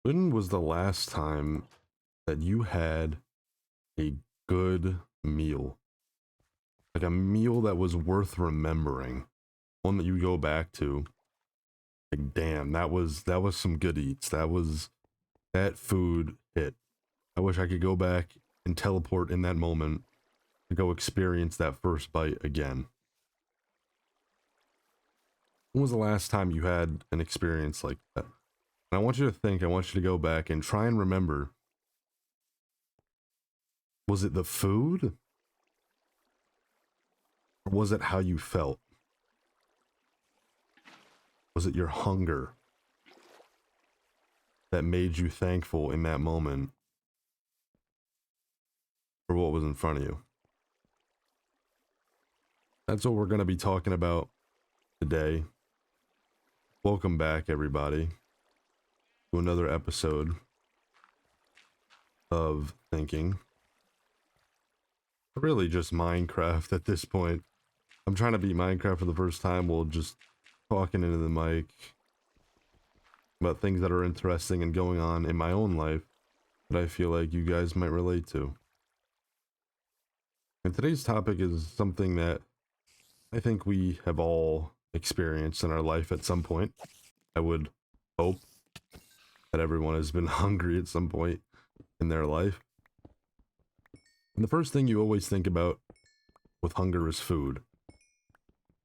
When was the last time that you had a good meal? Like a meal that was worth remembering, one that you go back to. Like, damn, that was some good eats. That food hit. I wish I could go back and teleport in that moment to go experience that first bite again. When was the last time you had an experience like that? And I want you to think, I want you to go back and try and remember, was it the food? Or was it how you felt? Was it your hunger that made you thankful in that moment for what was in front of you? That's what we're going to be talking about today. Welcome back, everybody, to another episode of Thinking. Really just Minecraft at this point. I'm trying to beat Minecraft for the first time while just talking into the mic about things that are interesting and going on in my own life that I feel like you guys might relate to. And today's topic is something that I think we have all experienced in our life at some point. I would hope that everyone has been hungry at some point in their life. And the first thing you always think about with hunger is food,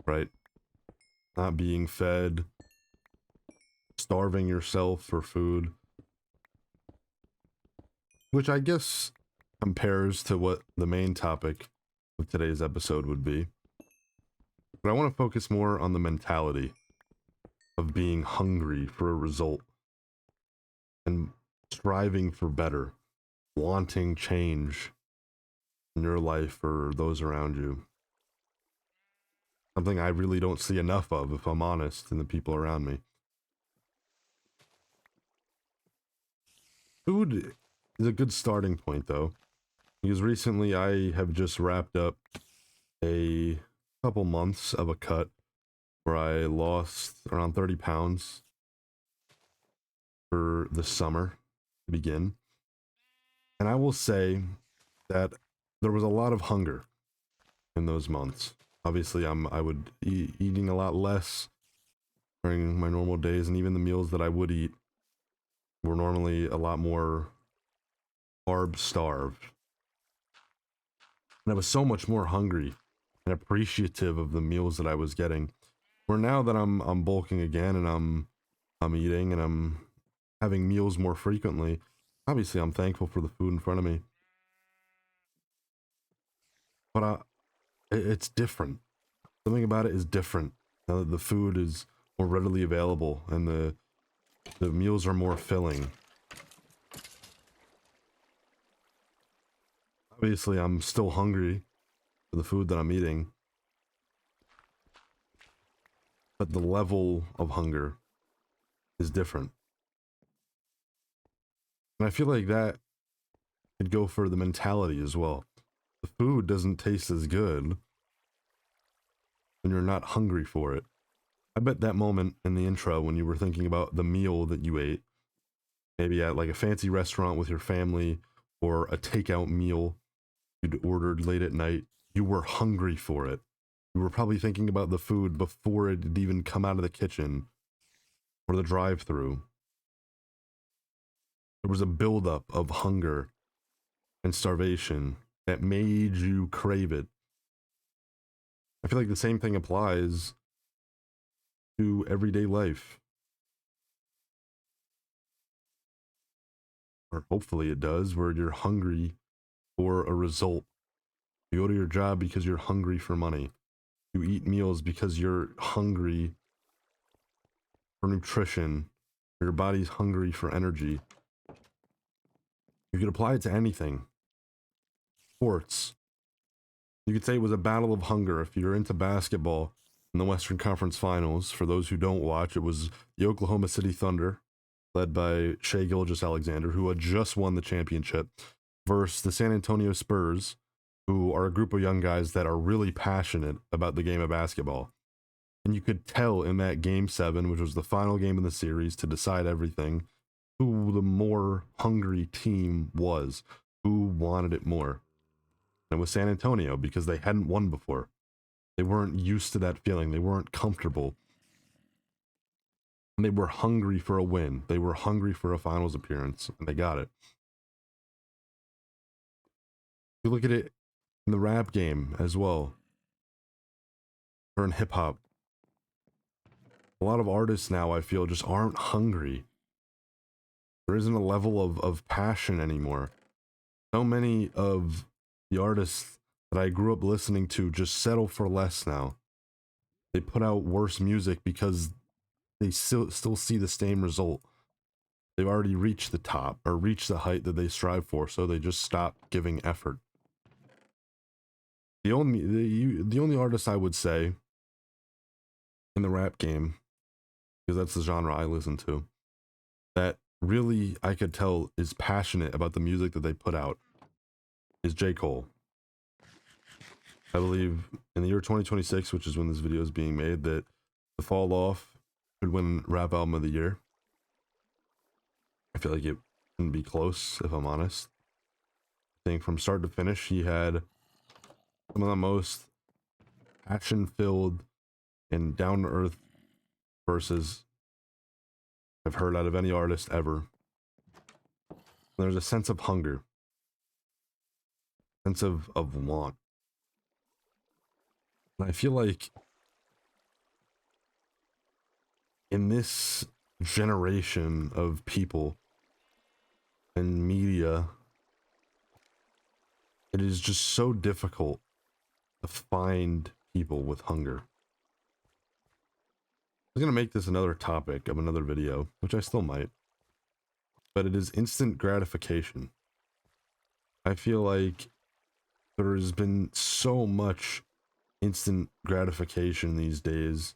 right? Not being fed, starving yourself for food, which I guess compares to what the main topic of today's episode would be. But I want to focus more on the mentality of being hungry for a result and striving for better, wanting change in your life or those around you. Something I really don't see enough of, if I'm honest, in the people around me. Food is a good starting point, though, because recently I have just wrapped up a couple months of a cut where I lost around 30 pounds for the summer to begin. And I will say that there was a lot of hunger in those months. Obviously, I would eating a lot less during my normal days, and even the meals that I would eat were normally a lot more carb starved. And I was so much more hungry and appreciative of the meals that I was getting. Where now that I'm bulking again and I'm eating and I'm having meals more frequently, obviously I'm thankful for the food in front of me. But it's different. Something about it is different now that the food is more readily available and the meals are more filling. Obviously, I'm still hungry for the food that I'm eating, but the level of hunger is different. And I feel like that could go for the mentality as well. The food doesn't taste as good when you're not hungry for it. I bet that moment in the intro when you were thinking about the meal that you ate, maybe at like a fancy restaurant with your family or a takeout meal you'd ordered late at night, you were hungry for it. You were probably thinking about the food before it had even come out of the kitchen or the drive-through. There was a buildup of hunger and starvation that made you crave it. I feel like the same thing applies to everyday life. Or hopefully it does, where you're hungry for a result. You go to your job because you're hungry for money. You eat meals because you're hungry for nutrition. Your body's hungry for energy. You could apply it to anything. Sports. You could say it was a battle of hunger. If you're into basketball in the Western Conference Finals, for those who don't watch, it was the Oklahoma City Thunder, led by Shai Gilgeous-Alexander, who had just won the championship, versus the San Antonio Spurs, who are a group of young guys that are really passionate about the game of basketball. And you could tell in that game 7, which was the final game of the series to decide everything, who the more hungry team was, who wanted it more. And it was San Antonio because they hadn't won before. They weren't used to that feeling. They weren't comfortable. And they were hungry for a win. They were hungry for a finals appearance, and they got it. You look at it in the rap game as well, or in hip hop. A lot of artists now, I feel, just aren't hungry. There isn't a level of passion anymore. So many of the artists that I grew up listening to just settle for less now. They put out worse music because they still see the same result. They've already reached the top or reached the height that they strive for, so they just stop giving effort. The only artist I would say in the rap game, because that's the genre I listen to, that really I could tell is passionate about the music that they put out is J. Cole. I believe in the year 2026, which is when this video is being made, that The Fall Off could win Rap Album of the Year. I feel like it wouldn't be close, if I'm honest. I think from start to finish, he had some of the most passion-filled and down-to-earth verses I've heard out of any artist ever. There's a sense of hunger, sense of want. And I feel like in this generation of people and media, it is just so difficult to find people with hunger. I was going to make this another topic of another video, which I still might, but it is instant gratification. I feel like there has been so much instant gratification these days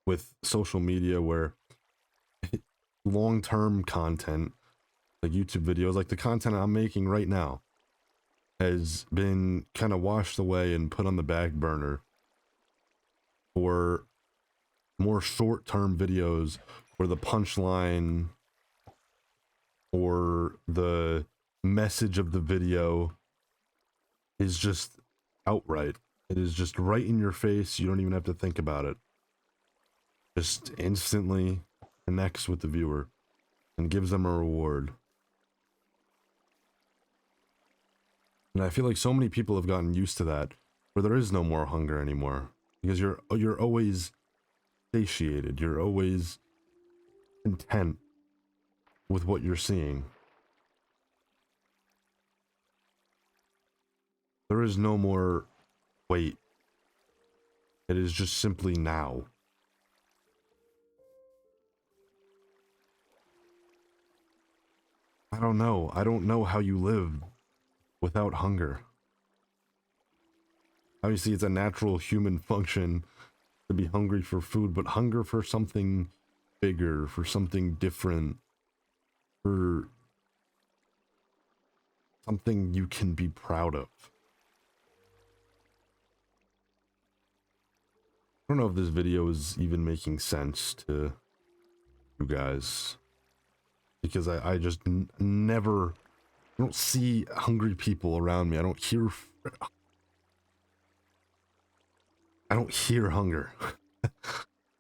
with social media where long-term content, like YouTube videos, like the content I'm making right now, has been kind of washed away and put on the back burner for more short-term videos where the punchline or the message of the video is just outright. It is just right in your face. You don't even have to think about it. Just instantly connects with the viewer and gives them a reward. And I feel like so many people have gotten used to that, where there is no more hunger anymore, because you're always satiated. You're always content with what you're seeing. There is no more wait. It is just simply now. I don't know. I don't know how you live without hunger. Obviously, it's a natural human function to be hungry for food, but hunger for something bigger, for something different, for something you can be proud of. I don't know if this video is even making sense to you guys, because I just never, I don't see hungry people around me. I don't hear hunger.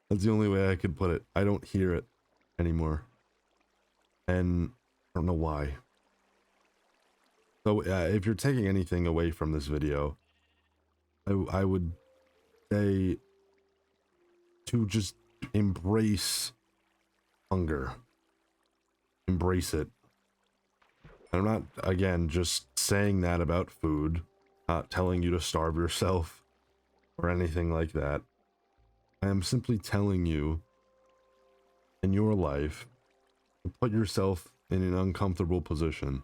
That's the only way I could put it. I don't hear it anymore. And I don't know why. So if you're taking anything away from this video, I would say to just embrace hunger. Embrace it. I'm not, again, just saying that about food, not telling you to starve yourself or anything like that. I am simply telling you in your life to put yourself in an uncomfortable position.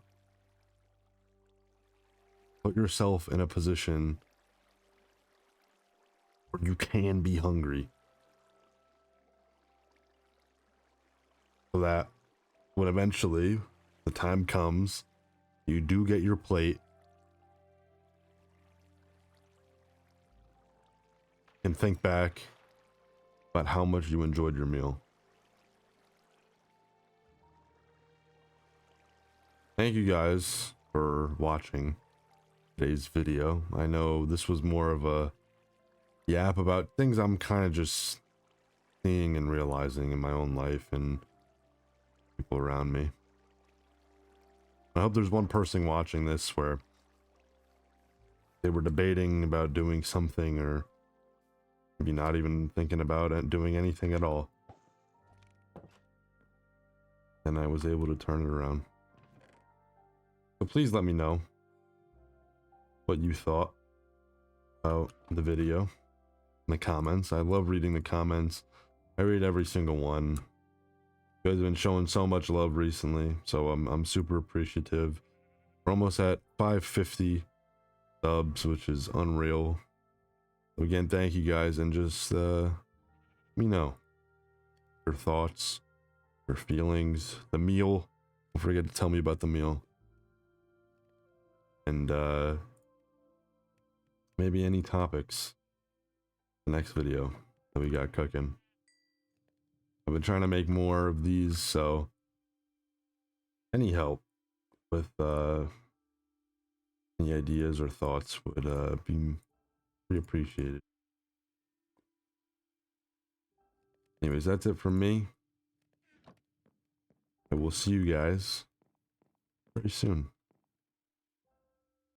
Put yourself in a position where you can be hungry. So that when eventually the time comes, you do get your plate, and think back about how much you enjoyed your meal. thank you guys for watching today's video. I know this was more of a yap about things I'm kind of just seeing and realizing in my own life and people around me. I hope there's one person watching this where they were debating about doing something, or maybe not even thinking about it, doing anything at all, and I was able to turn it around. So please let me know what you thought about the video in the comments. I love reading the comments. I read every single one. You guys have been showing so much love recently, so I'm super appreciative. We're almost at 550 subs, which is unreal. So again, thank you guys, and just let me know your thoughts, your feelings, the meal. Don't forget to tell me about the meal. And maybe any topics the next video that we got cooking. I've been trying to make more of these, so any help with any ideas or thoughts would be pretty appreciated. Anyways, that's it from me. I will see you guys very soon.